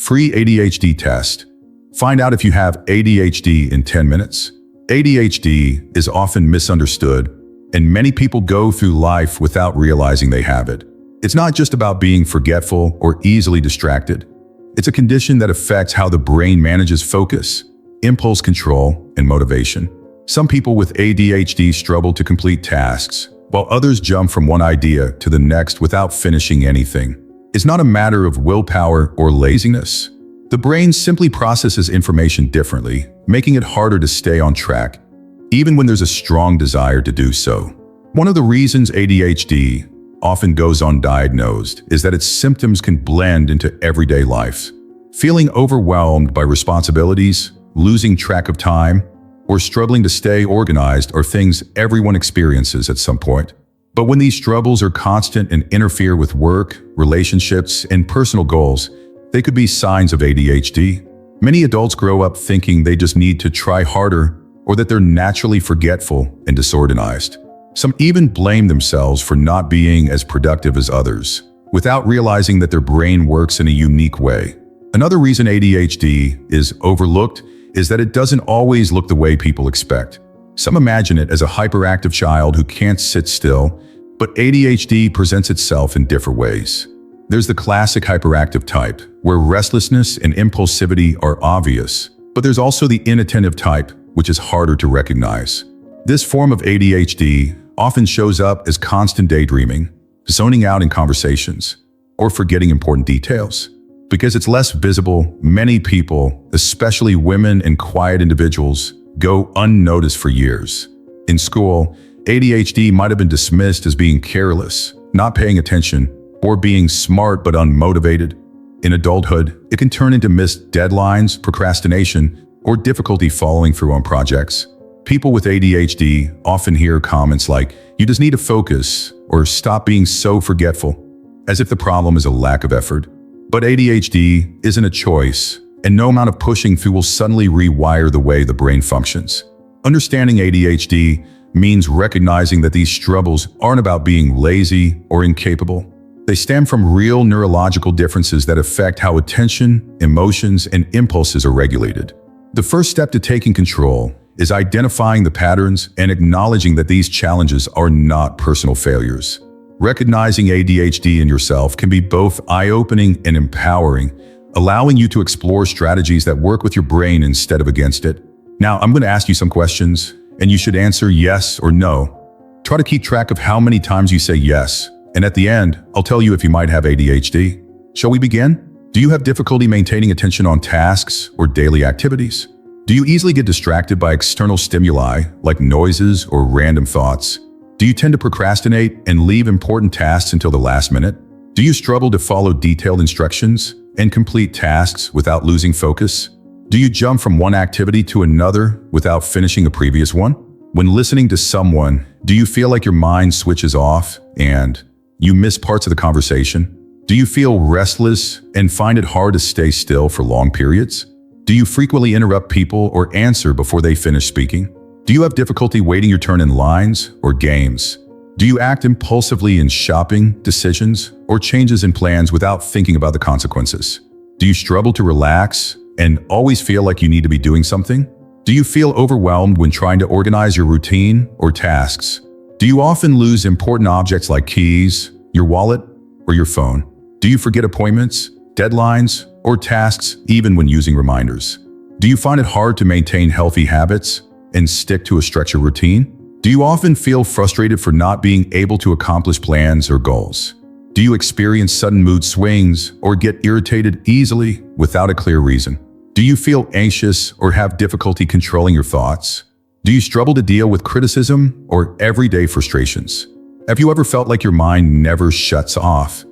Free ADHD test. Find out if you have ADHD in 10 minutes. ADHD is often misunderstood, and many people go through life without realizing they have it. It's not just about being forgetful or easily distracted. It's a condition that affects how the brain manages focus, impulse control, and motivation. Some people with ADHD struggle to complete tasks, while others jump from one idea to the next without finishing anything. It's not a matter of willpower or laziness. The brain simply processes information differently, making it harder to stay on track, even when there's a strong desire to do so. One of the reasons ADHD often goes undiagnosed is that its symptoms can blend into everyday life. Feeling overwhelmed by responsibilities, losing track of time, or struggling to stay organized are things everyone experiences at some point. But when these struggles are constant and interfere with work, relationships, and personal goals, they could be signs of ADHD. Many adults grow up thinking they just need to try harder or that they're naturally forgetful and disorganized. Some even blame themselves for not being as productive as others, without realizing that their brain works in a unique way. Another reason ADHD is overlooked is that it doesn't always look the way people expect. Some imagine it as a hyperactive child who can't sit still, but ADHD presents itself in different ways. There's the classic hyperactive type, where restlessness and impulsivity are obvious, but there's also the inattentive type, which is harder to recognize. This form of ADHD often shows up as constant daydreaming, zoning out in conversations, or forgetting important details. Because it's less visible, many people, especially women and quiet individuals, go unnoticed for years. In school, ADHD might have been dismissed as being careless, not paying attention, or being smart but unmotivated. In adulthood, it can turn into missed deadlines, procrastination, or difficulty following through on projects. People with ADHD often hear comments like, "You just need to focus," or "Stop being so forgetful," as if the problem is a lack of effort. But ADHD isn't a choice, and no amount of pushing through will suddenly rewire the way the brain functions. Understanding ADHD means recognizing that these struggles aren't about being lazy or incapable. They stem from real neurological differences that affect how attention, emotions, and impulses are regulated. The first step to taking control is identifying the patterns and acknowledging that these challenges are not personal failures. Recognizing ADHD in yourself can be both eye-opening and empowering, allowing you to explore strategies that work with your brain instead of against it. Now, I'm going to ask you some questions, and you should answer yes or no. Try to keep track of how many times you say yes, and at the end, I'll tell you if you might have ADHD. Shall we begin? Do you have difficulty maintaining attention on tasks or daily activities? Do you easily get distracted by external stimuli, like noises or random thoughts? Do you tend to procrastinate and leave important tasks until the last minute? Do you struggle to follow detailed instructions and complete tasks without losing focus? Do you jump from one activity to another without finishing a previous one? When listening to someone, do you feel like your mind switches off and you miss parts of the conversation? Do you feel restless and find it hard to stay still for long periods? Do you frequently interrupt people or answer before they finish speaking? Do you have difficulty waiting your turn in lines or games? Do you act impulsively in shopping, decisions, or changes in plans without thinking about the consequences? Do you struggle to relax and always feel like you need to be doing something? Do you feel overwhelmed when trying to organize your routine or tasks? Do you often lose important objects like keys, your wallet, or your phone? Do you forget appointments, deadlines, or tasks even when using reminders? Do you find it hard to maintain healthy habits and stick to a structured routine? Do you often feel frustrated for not being able to accomplish plans or goals? Do you experience sudden mood swings or get irritated easily without a clear reason? Do you feel anxious or have difficulty controlling your thoughts? Do you struggle to deal with criticism or everyday frustrations? Have you ever felt like your mind never shuts off,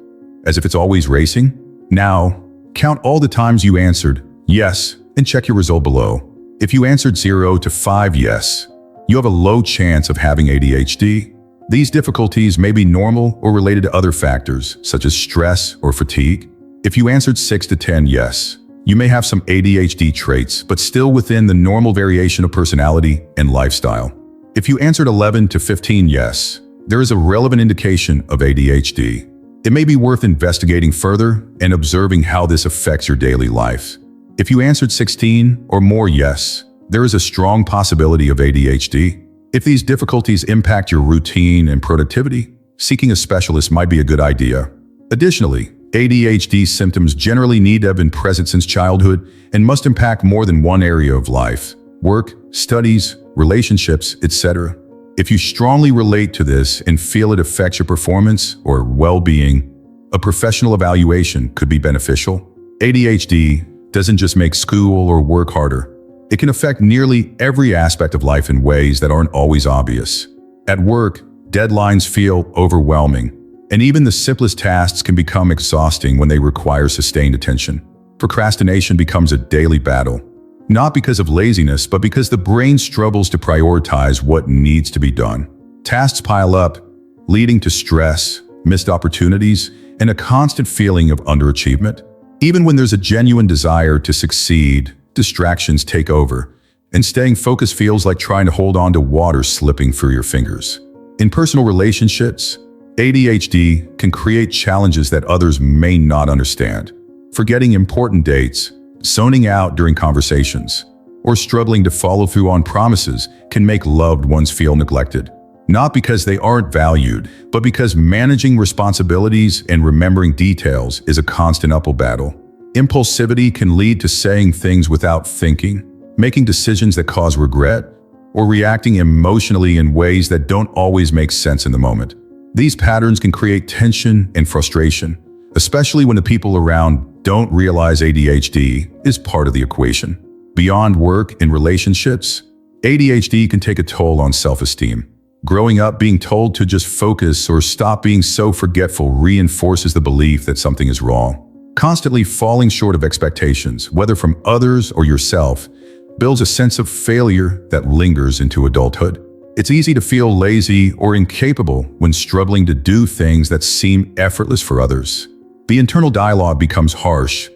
as if it's always racing? Now, count all the times you answered yes and check your result below. If you answered 0 to 5 yes, you have a low chance of having ADHD. These difficulties may be normal or related to other factors, such as stress or fatigue. If you answered 6 to 10 yes, you may have some ADHD traits, but still within the normal variation of personality and lifestyle. If you answered 11 to 15 yes, there is a relevant indication of ADHD. It may be worth investigating further and observing how this affects your daily life. If you answered 16 or more yes, there is a strong possibility of ADHD. If these difficulties impact your routine and productivity, seeking a specialist might be a good idea. Additionally, ADHD symptoms generally need to have been present since childhood and must impact more than one area of life: work, studies, relationships, etc. If you strongly relate to this and feel it affects your performance or well-being, a professional evaluation could be beneficial. ADHD doesn't just make school or work harder. It can affect nearly every aspect of life in ways that aren't always obvious. At work, deadlines feel overwhelming, and even the simplest tasks can become exhausting when they require sustained attention. Procrastination becomes a daily battle, not because of laziness, but because the brain struggles to prioritize what needs to be done. Tasks pile up, leading to stress, missed opportunities, and a constant feeling of underachievement. Even when there's a genuine desire to succeed, distractions take over, and staying focused feels like trying to hold on to water slipping through your fingers. In personal relationships, ADHD can create challenges that others may not understand. Forgetting important dates, zoning out during conversations, or struggling to follow through on promises can make loved ones feel neglected. Not because they aren't valued, but because managing responsibilities and remembering details is a constant uphill battle. Impulsivity can lead to saying things without thinking, making decisions that cause regret, or reacting emotionally in ways that don't always make sense in the moment. These patterns can create tension and frustration, especially when the people around don't realize ADHD is part of the equation. Beyond work and relationships, ADHD can take a toll on self-esteem. Growing up being told to just focus or stop being so forgetful reinforces the belief that something is wrong. Constantly falling short of expectations, whether from others or yourself, builds a sense of failure that lingers into adulthood. It's easy to feel lazy or incapable when struggling to do things that seem effortless for others. The internal dialogue becomes harsh.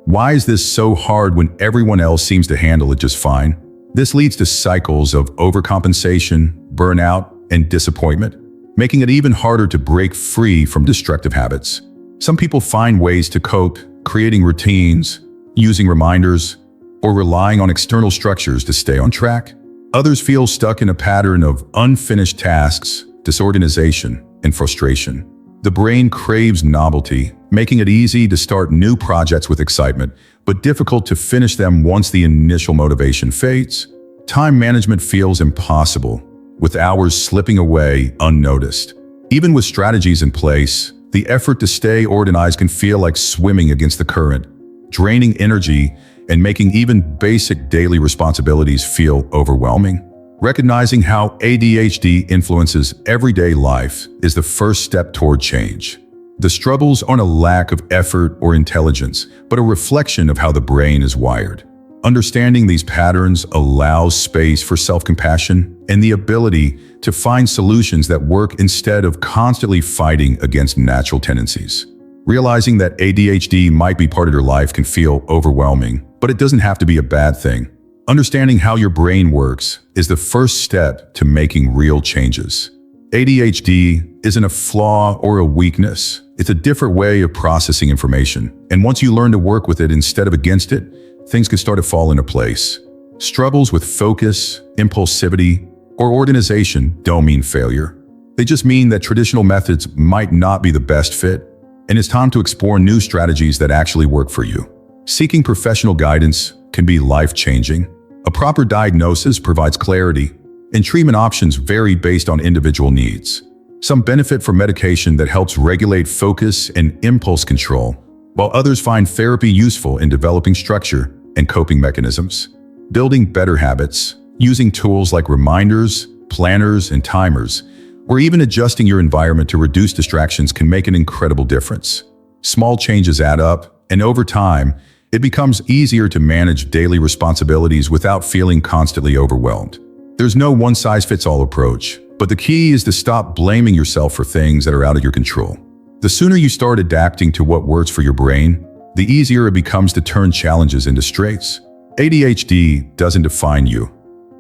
Why is this so hard when everyone else seems to handle it just fine? This leads to cycles of overcompensation, burnout, and disappointment, making it even harder to break free from destructive habits. Some people find ways to cope, creating routines, using reminders, or relying on external structures to stay on track. Others feel stuck in a pattern of unfinished tasks, disorganization, and frustration. The brain craves novelty, making it easy to start new projects with excitement, but difficult to finish them once the initial motivation fades. Time management feels impossible, with hours slipping away unnoticed. Even with strategies in place, the effort to stay organized can feel like swimming against the current, draining energy and making even basic daily responsibilities feel overwhelming. Recognizing how ADHD influences everyday life is the first step toward change. The struggles aren't a lack of effort or intelligence, but a reflection of how the brain is wired. Understanding these patterns allows space for self-compassion and the ability to find solutions that work instead of constantly fighting against natural tendencies. Realizing that ADHD might be part of your life can feel overwhelming, but it doesn't have to be a bad thing. Understanding how your brain works is the first step to making real changes. ADHD isn't a flaw or a weakness. It's a different way of processing information. And once you learn to work with it instead of against it, things can start to fall into place. Struggles with focus, impulsivity, or organization don't mean failure. They just mean that traditional methods might not be the best fit, and it's time to explore new strategies that actually work for you. Seeking professional guidance can be life-changing. A proper diagnosis provides clarity, and treatment options vary based on individual needs. Some benefit from medication that helps regulate focus and impulse control, while others find therapy useful in developing structure and coping mechanisms. Building better habits, using tools like reminders, planners, and timers, or even adjusting your environment to reduce distractions can make an incredible difference. Small changes add up, and over time, it becomes easier to manage daily responsibilities without feeling constantly overwhelmed. There's no one-size-fits-all approach, but the key is to stop blaming yourself for things that are out of your control. The sooner you start adapting to what works for your brain, the easier it becomes to turn challenges into strengths. ADHD doesn't define you,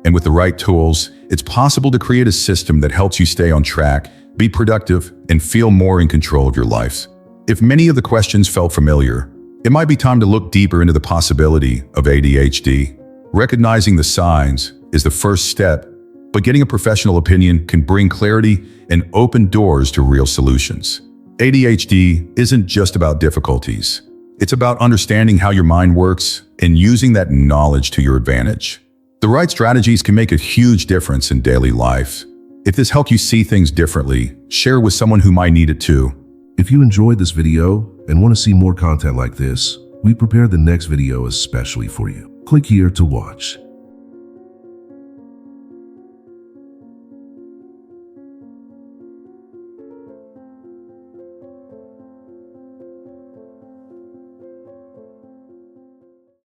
and with the right tools, it's possible to create a system that helps you stay on track be productive, and feel more in control of your life. If many of the questions felt familiar, it might be time to look deeper into the possibility of ADHD. Recognizing the signs is the first step, but getting a professional opinion can bring clarity and open doors to real solutions. ADHD isn't just about difficulties. It's about understanding how your mind works and using that knowledge to your advantage. The right strategies can make a huge difference in daily life. If this helped you see things differently, share with someone who might need it too. If you enjoyed this video and want to see more content like this, we prepared the next video especially for you. Click here to watch.